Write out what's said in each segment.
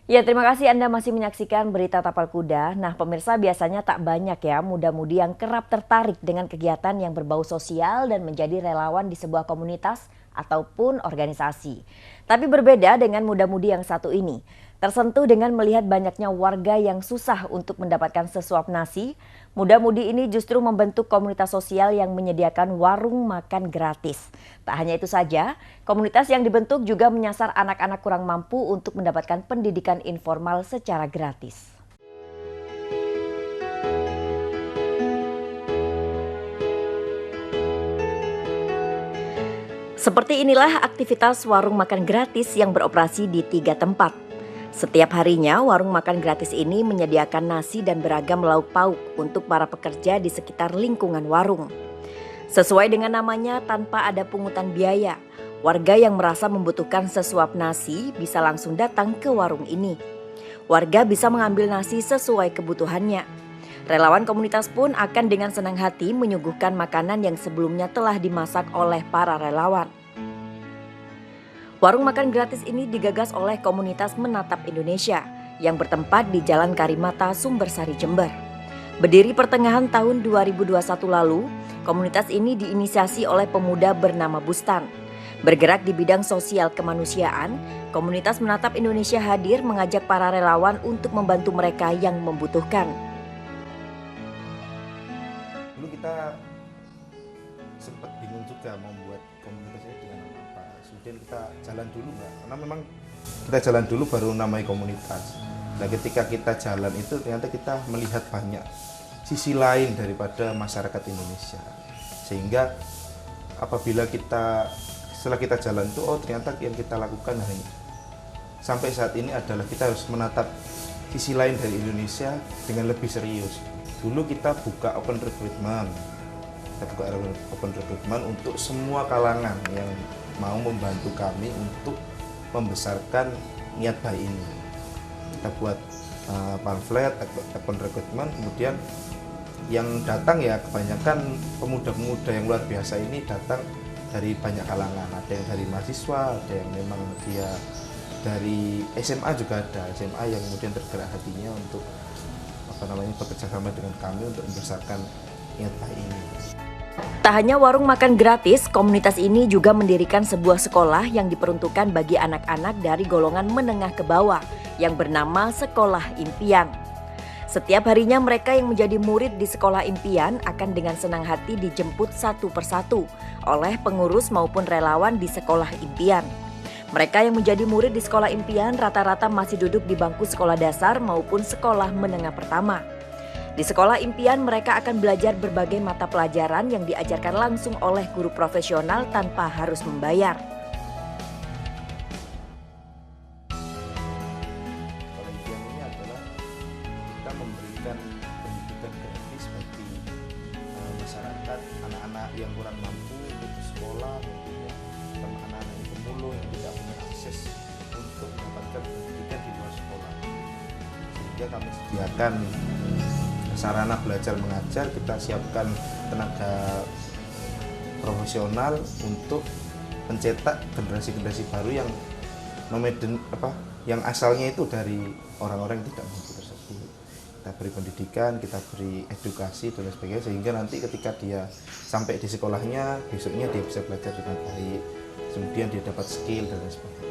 Ya, terima kasih Anda masih menyaksikan Berita Tapal Kuda. Nah, pemirsa, biasanya tak banyak ya muda-mudi yang kerap tertarik dengan kegiatan yang berbau sosial dan menjadi relawan di sebuah komunitas ataupun organisasi. Tapi berbeda dengan muda-mudi yang satu ini. Tersentuh dengan melihat banyaknya warga yang susah untuk mendapatkan sesuap nasi, muda-mudi ini justru membentuk komunitas sosial yang menyediakan warung makan gratis. Tak hanya itu saja, komunitas yang dibentuk juga menyasar anak-anak kurang mampu untuk mendapatkan pendidikan informal secara gratis. Seperti inilah aktivitas warung makan gratis yang beroperasi di 3 tempat. Setiap harinya, warung makan gratis ini menyediakan nasi dan beragam lauk pauk untuk para pekerja di sekitar lingkungan warung. Sesuai dengan namanya, tanpa ada pungutan biaya, warga yang merasa membutuhkan sesuap nasi bisa langsung datang ke warung ini. Warga bisa mengambil nasi sesuai kebutuhannya. Relawan komunitas pun akan dengan senang hati menyuguhkan makanan yang sebelumnya telah dimasak oleh para relawan. Warung makan gratis ini digagas oleh komunitas Menatap Indonesia yang bertempat di Jalan Karimata, Sumbersari, Jember. Berdiri pertengahan tahun 2021 lalu, komunitas ini diinisiasi oleh pemuda bernama Bustan. Bergerak di bidang sosial kemanusiaan, komunitas Menatap Indonesia hadir mengajak para relawan untuk membantu mereka yang membutuhkan. Dulu kita sempat bingung juga mau membuat komunitasnya dengan apa. Kemudian kita jalan dulu nggak? Karena memang kita jalan dulu baru namai komunitas. Nah, ketika kita jalan itu ternyata kita melihat banyak sisi lain daripada masyarakat Indonesia. Sehingga apabila setelah kita jalan itu, oh ternyata yang kita lakukan hari sampai saat ini adalah kita harus menatap sisi lain dari Indonesia dengan lebih serius. Dulu kita buka open recruitment, untuk semua kalangan yang mau membantu kami untuk membesarkan niat baik ini. Kita buat pamflet, open recruitment, kemudian yang datang ya kebanyakan pemuda-pemuda yang luar biasa ini datang dari banyak kalangan. Ada yang dari mahasiswa, ada yang memang dia dari SMA juga ada, SMA yang kemudian tergerak hatinya untuk bekerja sama dengan kami untuk membesarkan niat baik ini. Tak hanya warung makan gratis, komunitas ini juga mendirikan sebuah sekolah yang diperuntukkan bagi anak-anak dari golongan menengah ke bawah yang bernama Sekolah Impian. Setiap harinya mereka yang menjadi murid di Sekolah Impian akan dengan senang hati dijemput satu persatu oleh pengurus maupun relawan di Sekolah Impian. Mereka yang menjadi murid di Sekolah Impian rata-rata masih duduk di bangku sekolah dasar maupun sekolah menengah pertama. Di Sekolah Impian mereka akan belajar berbagai mata pelajaran yang diajarkan langsung oleh guru profesional tanpa harus membayar. Sekolah Impian ini adalah kita memberikan pendidikan gratis bagi masyarakat, anak-anak yang kurang mampu untuk sekolah, sama anak-anak yang pemulung yang tidak punya akses untuk mendapatkan pendidikan di luar sekolah. Sehingga kami sediakan sarana belajar mengajar, kita siapkan tenaga profesional untuk mencetak generasi-generasi baru yang asalnya itu dari orang-orang yang tidak mampu tersebut. Kita beri pendidikan, kita beri edukasi dan sebagainya, sehingga nanti ketika dia sampai di sekolahnya, besoknya dia bisa belajar dengan baik, kemudian dia dapat skill dan sebagainya.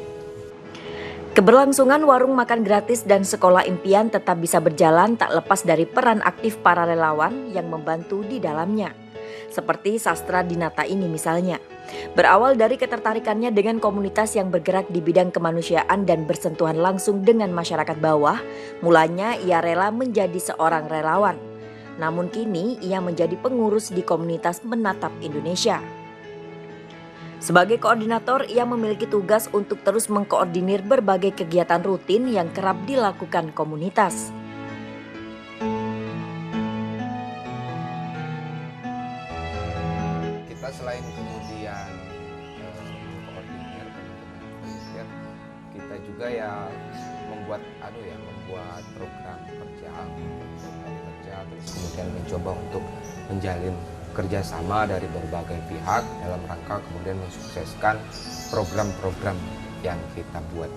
Keberlangsungan warung makan gratis dan Sekolah Impian tetap bisa berjalan tak lepas dari peran aktif para relawan yang membantu di dalamnya. Seperti Sastra Dinata ini misalnya. Berawal dari ketertarikannya dengan komunitas yang bergerak di bidang kemanusiaan dan bersentuhan langsung dengan masyarakat bawah, mulanya ia rela menjadi seorang relawan. Namun kini ia menjadi pengurus di komunitas Menatap Indonesia. Sebagai koordinator, ia memiliki tugas untuk terus mengkoordinir berbagai kegiatan rutin yang kerap dilakukan komunitas. Kita selain kemudian mengkoordinir teman-teman, kita juga ya membuat program kerja, terus kemudian mencoba untuk menjalin kerjasama dari berbagai pihak dalam rangka kemudian mensukseskan program-program yang kita buat.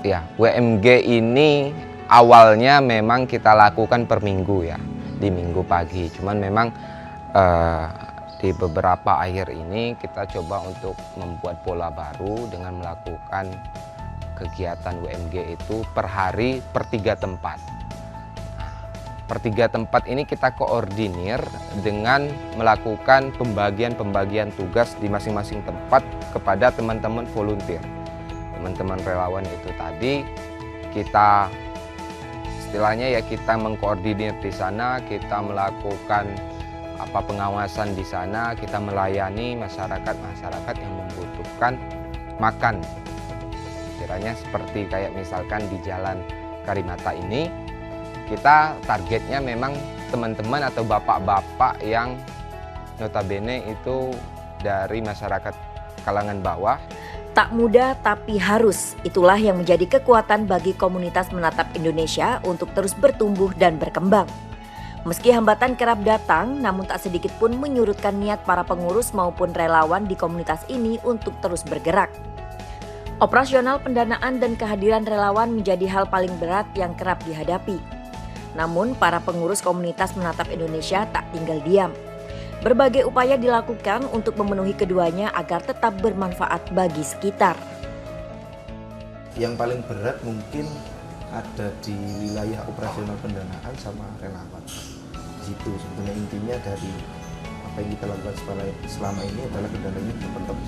Ya, WMG ini awalnya memang kita lakukan per minggu ya, di minggu pagi. Cuman memang di beberapa akhir ini kita coba untuk membuat pola baru dengan melakukan kegiatan WMG itu per hari per 3 tempat. Per 3 tempat ini kita koordinir dengan melakukan pembagian tugas di masing-masing tempat kepada teman-teman volunteer. Teman-teman relawan itu tadi kita istilahnya ya kita mengkoordinir di sana, kita melakukan pengawasan di sana, kita melayani masyarakat yang membutuhkan makan. Kiranya seperti kayak misalkan di Jalan Karimata ini, kita targetnya memang teman-teman atau bapak-bapak yang notabene itu dari masyarakat kalangan bawah. Tak mudah tapi harus, itulah yang menjadi kekuatan bagi komunitas Menatap Indonesia untuk terus bertumbuh dan berkembang. Meski hambatan kerap datang, namun tak sedikit pun menyurutkan niat para pengurus maupun relawan di komunitas ini untuk terus bergerak. Operasional pendanaan dan kehadiran relawan menjadi hal paling berat yang kerap dihadapi. Namun para pengurus komunitas Menatap Indonesia tak tinggal diam. Berbagai upaya dilakukan untuk memenuhi keduanya agar tetap bermanfaat bagi sekitar. Yang paling berat mungkin ada di wilayah operasional pendanaan sama relawan. Di situ sebenarnya intinya dari apa yang kita lakukan selama ini adalah kendalanya tetap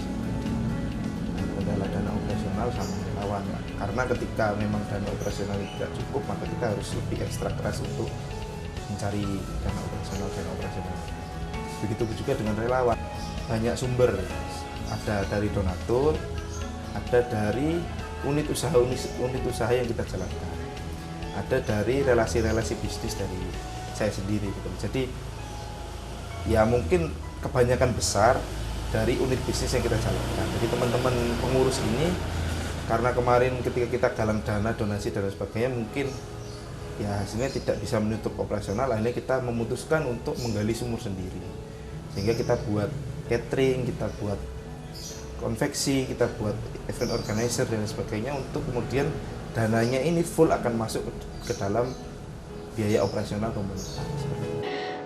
kendala dana operasional sama relawan. Karena ketika memang dana operasional tidak cukup, maka kita harus lebih ekstra keras untuk mencari dana operasional. Begitu juga dengan relawan, banyak sumber, ada dari donatur, ada dari unit usaha yang kita jalankan, ada dari relasi-relasi bisnis dari saya sendiri gitu. Jadi ya mungkin kebanyakan besar dari unit bisnis yang kita jalankan. Jadi teman-teman pengurus ini karena kemarin ketika kita galang dana, donasi dan sebagainya mungkin ya hasilnya tidak bisa menutup operasional, akhirnya kita memutuskan untuk menggali sumur sendiri. Sehingga kita buat catering, kita buat konveksi, kita buat event organizer dan sebagainya untuk kemudian dananya ini full akan masuk ke dalam biaya operasional komunitas.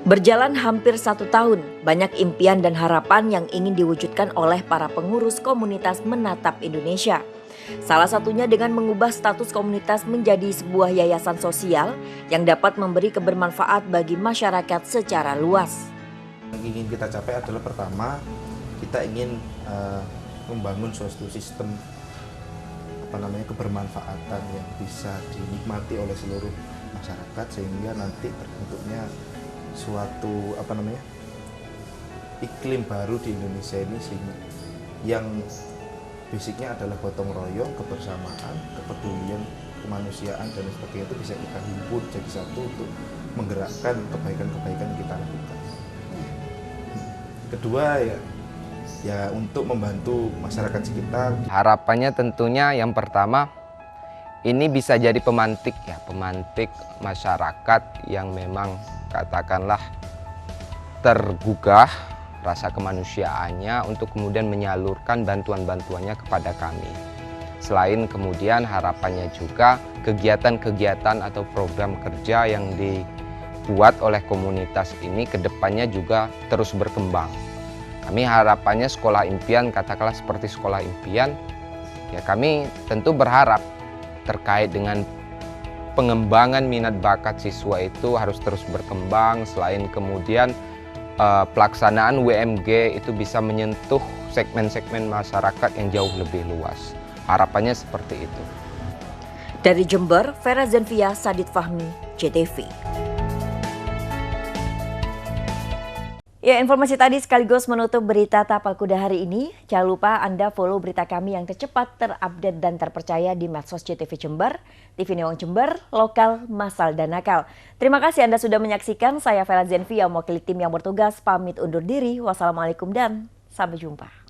Berjalan hampir 1 tahun, banyak impian dan harapan yang ingin diwujudkan oleh para pengurus komunitas Menatap Indonesia. Salah satunya dengan mengubah status komunitas menjadi sebuah yayasan sosial yang dapat memberi kebermanfaat bagi masyarakat secara luas. Yang ingin kita capai adalah pertama, kita ingin membangun suatu sistem kebermanfaatan yang bisa dinikmati oleh seluruh masyarakat sehingga nanti terbentuknya suatu iklim baru di Indonesia ini yang basicnya adalah gotong royong, kebersamaan, kepedulian, kemanusiaan dan sebagainya itu bisa kita himpun jadi satu untuk menggerakkan kebaikan-kebaikan yang kita lakukan. Kedua ya untuk membantu masyarakat sekitar. Harapannya tentunya yang pertama ini bisa jadi pemantik masyarakat yang memang katakanlah tergugah rasa kemanusiaannya untuk kemudian menyalurkan bantuan-bantuannya kepada kami. Selain kemudian harapannya juga kegiatan-kegiatan atau program kerja yang dibuat oleh komunitas ini kedepannya juga terus berkembang. Kami harapannya sekolah impian, katakanlah seperti sekolah impian, ya kami tentu berharap terkait dengan pengembangan minat bakat siswa itu harus terus berkembang. Selain kemudian pelaksanaan WMG itu bisa menyentuh segmen-segmen masyarakat yang jauh lebih luas. Harapannya seperti itu. Dari Jember, Vera Zenvia, Sadit Fahmi, JTV. Ya, informasi tadi sekaligus menutup berita Tapal Kuda hari ini. Jangan lupa Anda follow berita kami yang tercepat, terupdate dan terpercaya di medsos JTV Jember, TV Newang Jember, lokal, massal dan nakal. Terima kasih Anda sudah menyaksikan. Saya Vera Zenvia, mewakili tim yang bertugas, pamit undur diri. Wassalamualaikum dan sampai jumpa.